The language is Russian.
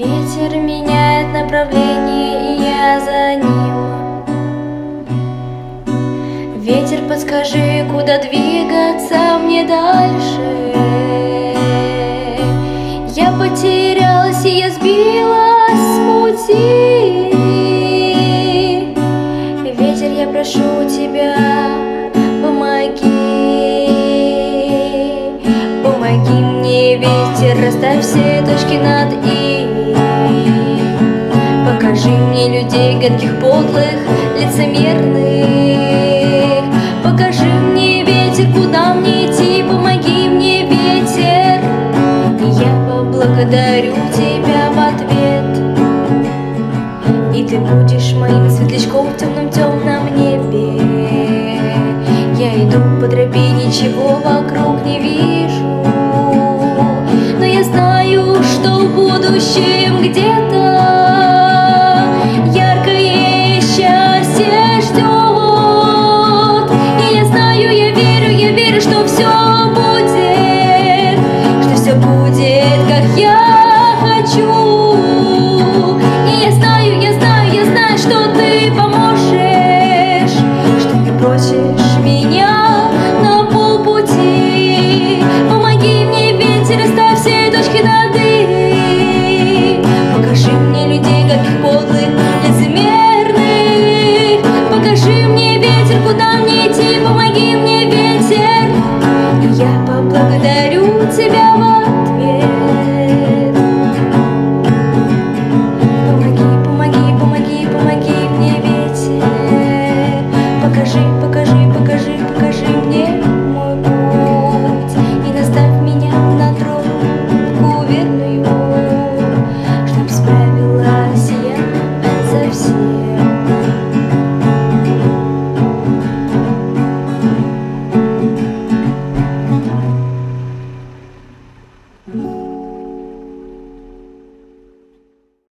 Ветер меняет направление, и я за ним. Ветер, подскажи, куда двигаться мне дальше. Я потерялась, и я сбилась с пути. Ветер, я прошу тебя, помоги. Помоги мне, ветер, расставь все точки над «и». Покажи мне людей гадких, подлых, лицемерных. Покажи мне, ветер, куда мне идти. Помоги мне, ветер, и я поблагодарю тебя в ответ. И ты будешь моим светлячком в темном-темном небе. Я иду по тропе, ничего вокруг не вижу, но я знаю, что в будущем где-то яркое счастье ждет. И я знаю, я верю, что все